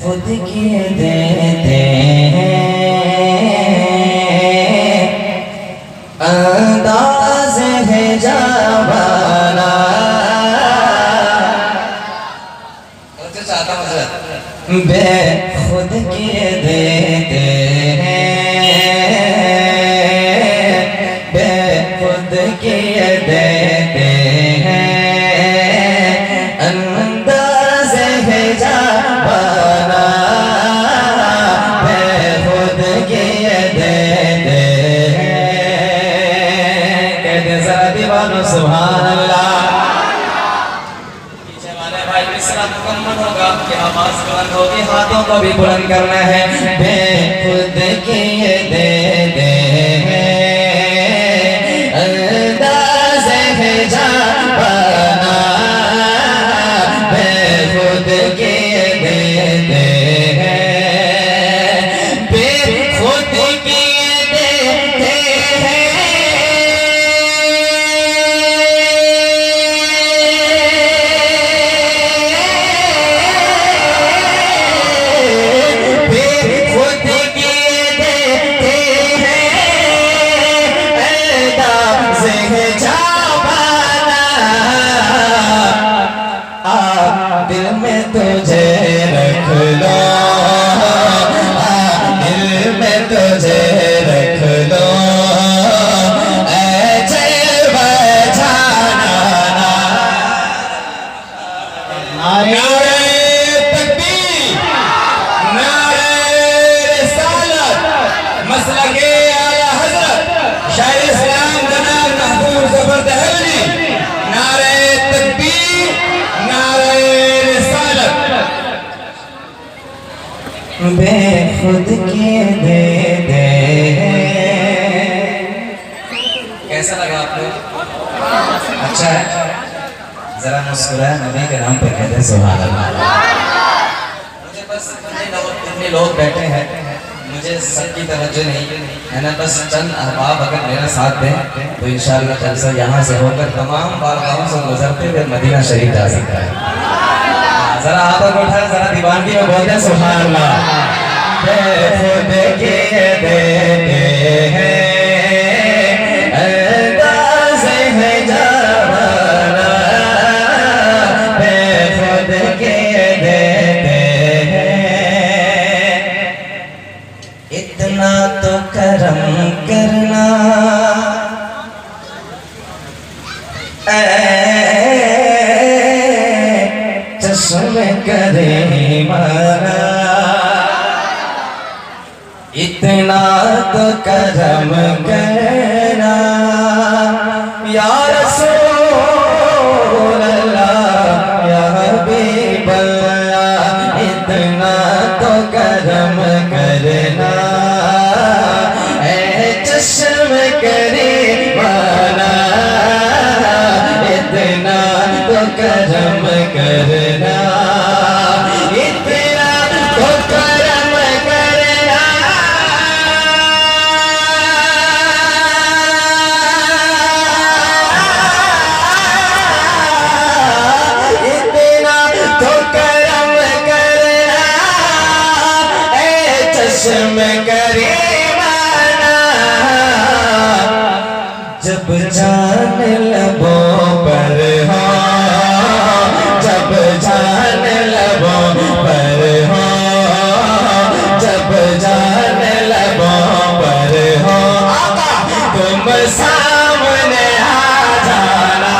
खुद की देते अंदाज है जावाना। चाहता हूँ बे खुद की देते बे खुद की देते अंदाज है जावाना। बे खुद की देते कहते जरा दीवानो सुभान अल्लाह। मुकम्मल होगा कि आवाज बुलंद होगी, हाथों को भी बुलंद करना है। बेखुद की दे दे अंदाज़ है जावाना। बेखुद की दे दे बेखुद की देते दिल में तुझे रख लो, दिल में तुझे रख लो, ऐसे बचाना। नारे तकबीर, नारे रिसालत, मसलके आला हज़रत शायर इस्लाम जनाब महबूब ज़फर दहलवी। नारे तकबीर, नारे बेखुद की दे दे। कैसा लगा आपको? अच्छा है? जरा मुस्कुराए, नबी के नाम पे कहते हैं सुभान अल्लाह। मुझे बस इतने लोग बैठे हैं, मुझे सबकी तवज्जो नहीं है ना, बस चंद अहबाब अगर मेरा साथ दें तो इंशाअल्लाह जलसा यहाँ से होकर तमाम बारगाहों से गुजरते हुए मदीना शरीफ जा सकता है। जरा हाथों को उठाए, जरा दीवानगी में बोलते हैं सुभान अल्लाह। बेखुद की देते अंदाज़ है जावाना। बेखुद की देते इतना तो करम करना चश्मे करे माना। इतना तो करम करना या रसूल अल्लाह या हबीब अल्लाह। इतना तो करम करना ऐ चश्मे करे माना। इतना तो करम करना, इतना तो करम करना। इतना तो करम करना ऐ चश्मे करे माना। जब जान लबों पर हो, जब जान लबों पर हो, जब जान लबों पर हो, तुम सामने आ जाना।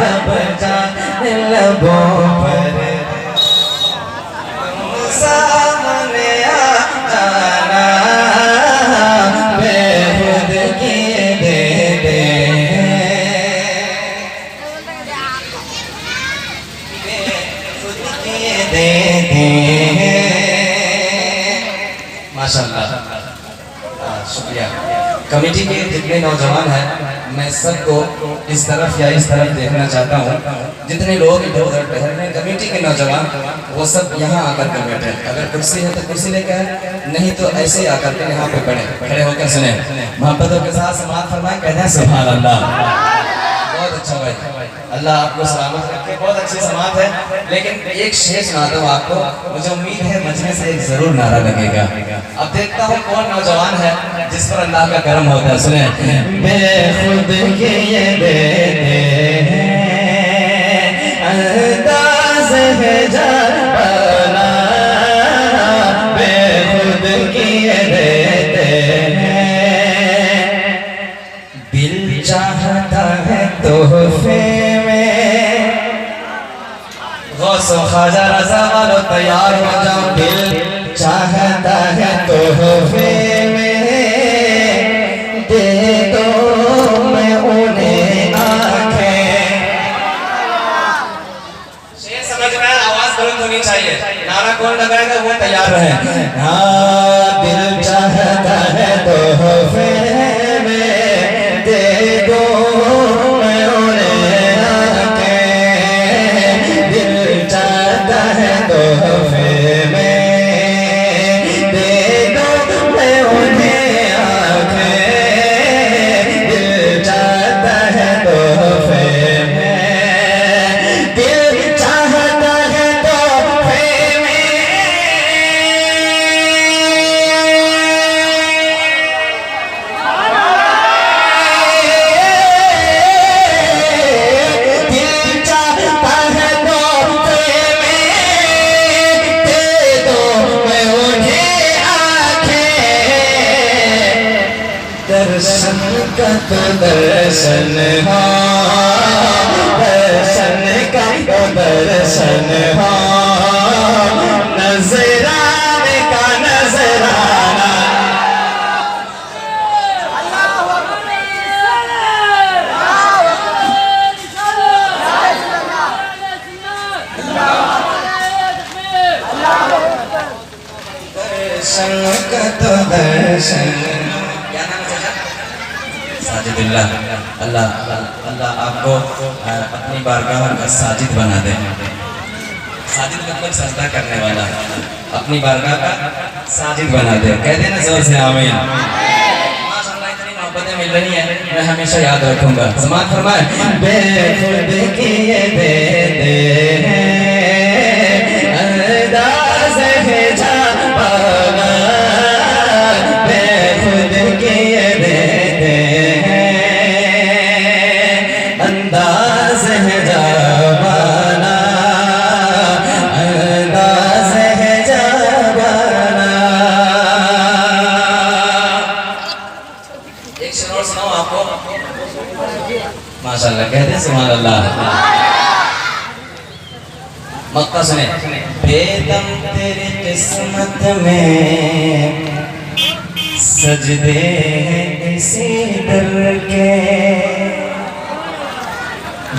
जब जान लबों पर तुम सामने आ जाना। बेखुद की दे दे माशाअल्लाह, शुक्रिया। कमेटी के जितने नौजवान हैं मैं सबको इस तरफ या इस तरफ देखना चाहता हूँ। जितने लोग इधर उधर टहल रहे हैं कमेटी के नौजवान वो सब यहाँ आकर के बैठे। अगर कुर्सी है तो कुर्सी लेकर, नहीं तो ऐसे आकर के यहाँ पे खड़े होकर सुने। मोहब्बतों के साथ समाअत फरमाएं, कहते हैं सुभान अल्लाह। बहुत अच्छा भाई। अल्लाह आपको सलामत रखे। बहुत अच्छी समात है, लेकिन एक शेर सुनाता हूँ आपको, मुझे उम्मीद है मजमे से एक जरूर नारा लगेगा। अब देखता हूँ कौन नौजवान है जिस पर अल्लाह का करम होता है। सुने, बेखुद के ये देते हैं अंदाज़ है जाना, बेखुद के ये देते हैं, दिल चाहता है तोहफे में, गौसो ख्वाजा रज़ा वालों तैयार हो जाओ, दिल चाहता है तोहफे में, दे दो मैं उन्हें आंखें। शेर समझ में आया? आवाज बुलंद होनी चाहिए, नारा कौन लगाएगा वो तैयार रहे। हाँ, दिल चाहता है तोहफे में, दे दो मैं उन्हें आंखें, दिल चाहता है तोहफे में, दे दो मैं उन्हें आंखें, दिल चाहता है तोहफे में, दिल चाहता है तोहफे में, दिल चाहता है तोहफे में, दे दो मैं उन्हें आंखें, दर्शन का तो दर्शन हो, दर्शन का तो दर्शन हो, नजराने का नजराना। दर्शन का तो दर्शन। क्या नाम है चाचा? साजिदुल्लाह। अल्लाह अल्लाह आपको अपनी बारगाह में साजिद बना दे। साजिद मतलब सजदा करने वाला, अपनी बारगाह का साजिद बना दे। कह देना जोर से आमीन। माशाअल्लाह इतनी मोहब्बतें मिल रही हैं, मैं हमेशा याद रखूंगा। समात फरमाए, बेखुद के ये देते हैं अंदाज़ है जाना, बेखुद के ये देते हैं अंदाज़ है जाना, अंदाज़ है जाना। एक शेर और सुनाऊं आपको? माशाअल्लाह, कहते हैं सुभान अल्लाह। मक्का सुने, बेदम तेरी किस्मत में सजदे हैं इसी दर के,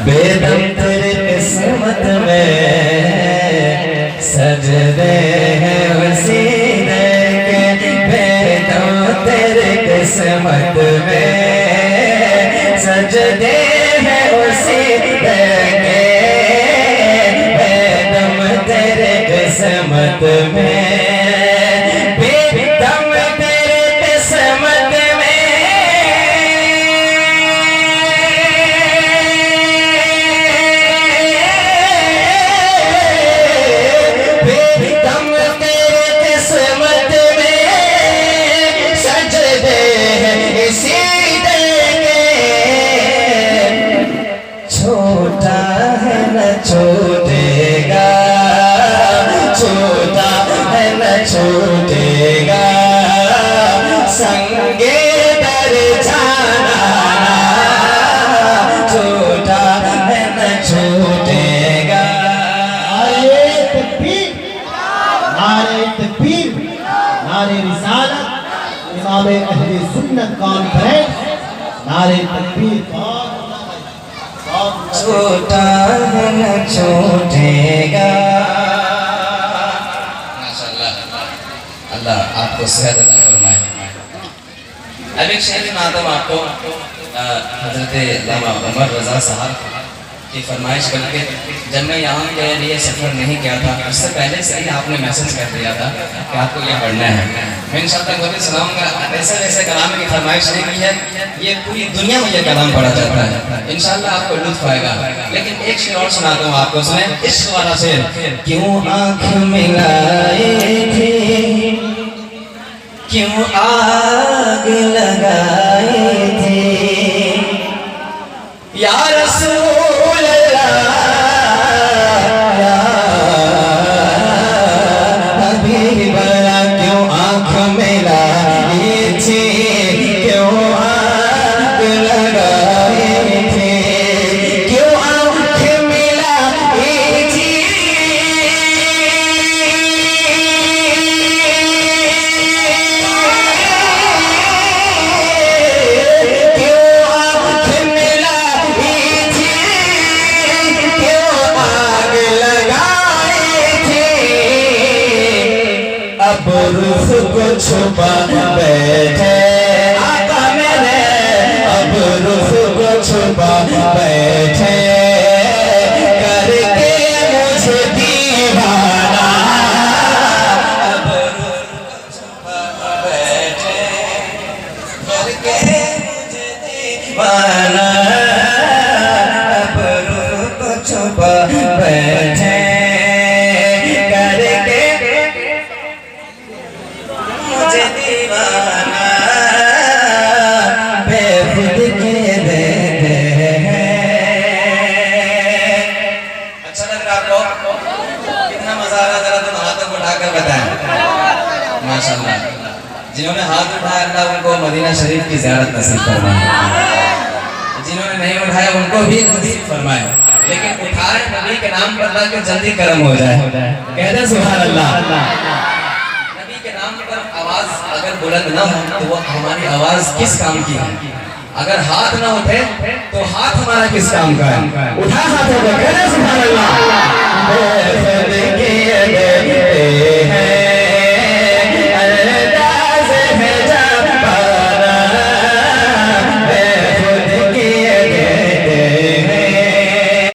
बेदम तेरी किस्मत में सजदे हैं उसी दर के, बेदम तेरी किस्मत में सजदे हैं उसी दर के, बेदम तेरे किस्मत में, बेदम तेरे किस्मत में, बेदम तेरे किस्मत में सजदे हैं इसी दर के, छोटा है न छूटेगा, छोटा है न छूटेगा, संगे दर जाना, छोटा है न छूटेगा। नारे तकबीर, नारे तकबीर, नारे रिसालत, इमाम अहले सुन्नत कॉन्फ्रेंस, नारे तकबीर। छोटा है न छूटेगा। माशाअल्लाह, अल्लाह आपको सेहत अता फरमाए। अब एक शेर सुनाता हूँ आपको, हजरत अल्लामा उमर रज़ा साहब की फरमाइश करके जब मैं यहाँ के लिए सफ़र नहीं किया था, उससे पहले से ही आपने मैसेज कर दिया था कि आपको ये पढ़ना है। मैं इंशाअल्लाह वो भी सुनाऊँगा। ऐसे वैसे कलाम की फरमाइश नहीं की है, ये पूरी दुनिया में ये कलाम पढ़ा जाता है। इंशाअल्लाह आपको लुत्फ आएगा। लेकिन एक शेर और सुनाता हूँ आपको, सुने इश्क वाला शेर। क्यों आँख मिलाए थे, क्यों आग लगाए थे या रसूल अल्लाह, या हबीब अल्लाह, क्यों आँख मिलाए थे, क्यों आग लगाए थे, क्यों आँख मिलाए थी, अब रुख को छुपा बैठे आका मेरे, अब रुख को छुपा बैठे करके मुझे दीवाना, अब रुख को छुपा बैठे करके मुझे दीवाना, अब रुख को छुपा बैठे मुझे दीवाना बेखुद के देते हैं। अच्छा लग रहा आपको? कितना मजा आ रहा, जरा तुम हाथों को उठाकर बताएं। माशाल्लाह, जिन्होंने हाथ उठाया अल्लाह उनको मदीना शरीफ की ज़ियारत नसीब फरमाए, जिन्होंने नहीं उठाया उनको भी नसीब फरमाए। लेकिन उठाए नबी के नाम पर अल्लाह के जल्दी करम हो जाए। कहते सुभान अल्लाह। आवाज अगर बुलंद ना हो तो वो हमारी आवाज किस काम की है? अगर हाथ ना उठे तो हाथ हमारा किस काम का है? उठा हाथों को, कहते सुभान अल्लाह।